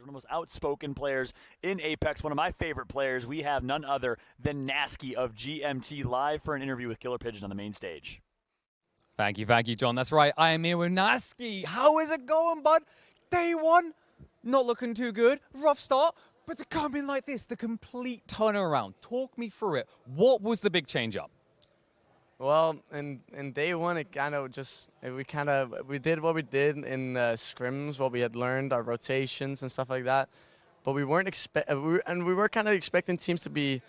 one of the most outspoken players in Apex, one of my favorite players. We have none other than Gnaske of GMT live for an interview with Killer Pigeon on the main stage. Thank you, John. That's right. I am here with Gnaske. How is it going, bud? Day one, not looking too good. Rough start, but to come in like this, the complete turnaround. Talk me through it. What was the big change up? Well, in day one, it kind of just we did what we did in scrims, what we had learned, our rotations and stuff like that. But we weren't we were kind of expecting teams to be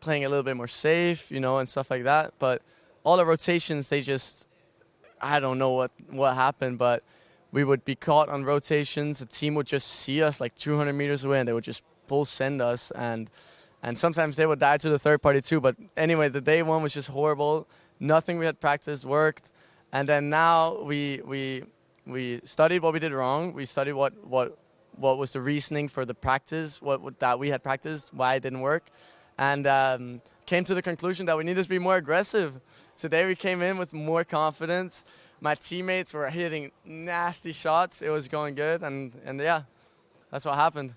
playing a little bit more safe, and stuff like that. But all the rotations, they just, I don't know what happened, but we would be caught on rotations. The team would just see us like 200 meters away, and they would just full send us, and sometimes they would die to the third party too. But anyway, the day one was just horrible. Nothing we had practiced worked, and then now we studied what we did wrong. We studied what was the reasoning for the practice, that we had practiced, why it didn't work, and came to the conclusion that we needed to be more aggressive. Today we came in with more confidence. My teammates were hitting nasty shots. It was going good, and yeah, that's what happened.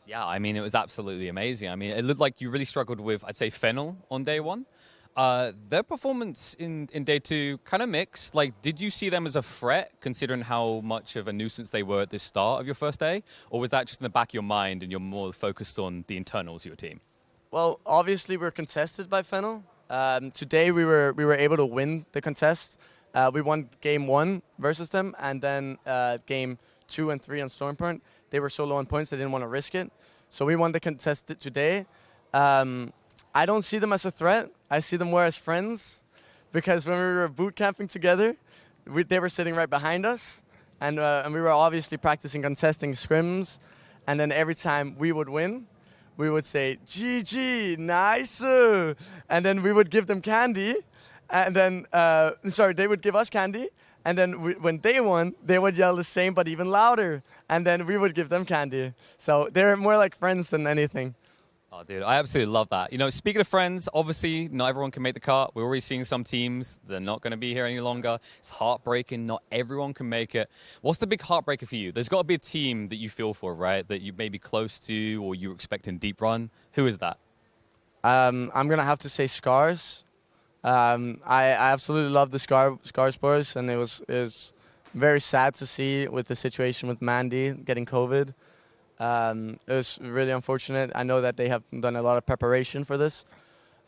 Yeah, I mean, it was absolutely amazing. I mean, it looked like you really struggled with, I'd say, Fennel on day one. Their performance in day two kind of mixed. Like, did you see them as a threat, considering how much of a nuisance they were at the start of your first day? Or was that just in the back of your mind and you're more focused on the internals of your team? Well, obviously we're contested by Fennel. Today we were able to win the contest. We won game 1 versus them, and then game 2 and 3 on Stormpoint. They were so low on points they didn't want to risk it. So we won the contest today. I don't see them as a threat. I see them more as friends, because when we were boot camping together, they were sitting right behind us, and we were obviously practicing contesting scrims, and then every time we would win, we would say, GG, nice, and then we would give them candy, and then, they would give us candy, and then when they won, they would yell the same but even louder, and then we would give them candy. So they're more like friends than anything. Oh, dude, I absolutely love that. Speaking of friends, obviously not everyone can make the cut. We're already seeing some teams, they're not going to be here any longer. It's heartbreaking. Not everyone can make it. What's the big heartbreaker for you? There's got to be a team that you feel for, right? That you may be close to or you're expecting deep run. Who is that? I'm going to have to say Scars. I absolutely love the Scar Spurs, and it was very sad to see with the situation with Mandy getting COVID. It was really unfortunate. I know that they have done a lot of preparation for this.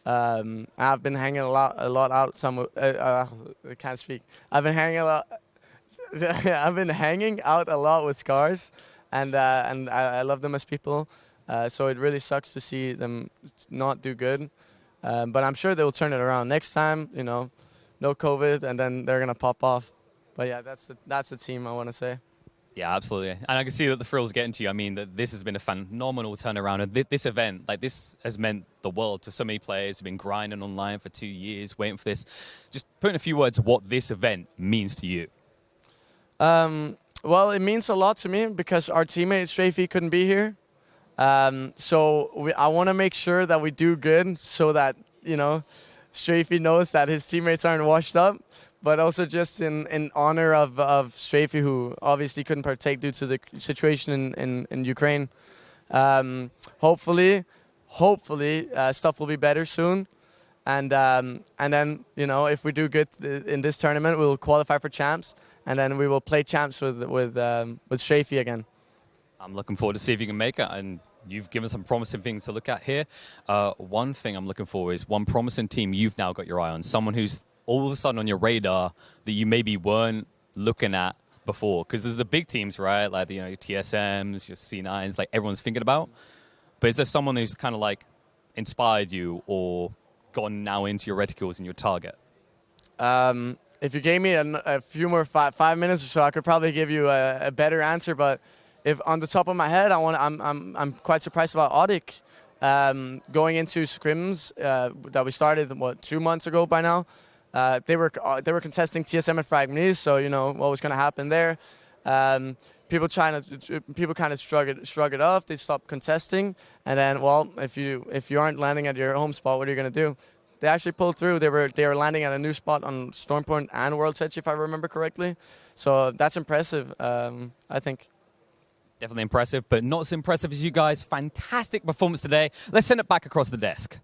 I've been hanging a lot out. I can't speak. I've been hanging a lot. I've been hanging out a lot with Scars, and I love them as people. So it really sucks to see them not do good. But I'm sure they will turn it around next time. No COVID, and then they're gonna pop off. But yeah, that's the team I want to say. Yeah, absolutely. And I can see that the thrill's getting to you. I mean, that this has been a phenomenal turnaround. And this event, this has meant the world to so many players who've been grinding online for 2 years, waiting for this. Just put in a few words what this event means to you. Well, it means a lot to me because our teammate Strafey couldn't be here. So I want to make sure that we do good so that, Strafey knows that his teammates aren't washed up. But also just in honor of Strafey, who obviously couldn't partake due to the situation in Ukraine. Hopefully, stuff will be better soon. And then, if we do good in this tournament, we'll qualify for champs. And then we will play champs with Strafey again. I'm looking forward to see if you can make it. And you've given some promising things to look at here. One thing I'm looking for is one promising team you've now got your eye on. Someone who's all of a sudden on your radar that you maybe weren't looking at before? Because there's the big teams, right? Like, your TSMs, your C9s, like everyone's thinking about. But is there someone who's kind of like inspired you or gone now into your reticles and your target? If you gave me a few more 5 minutes or so, I could probably give you a better answer. But if on the top of my head, I'm quite surprised about Audic. Going into scrims that we started 2 months ago by now. They were contesting TSM and Fragments, so what was going to happen there. People kind of shrug it off. They stopped contesting, and then if you aren't landing at your home spot, what are you going to do? They actually pulled through. They were landing at a new spot on Stormpoint and World's Edge, if I remember correctly. So that's impressive, I think. Definitely impressive, but not as impressive as you guys. Fantastic performance today. Let's send it back across the desk.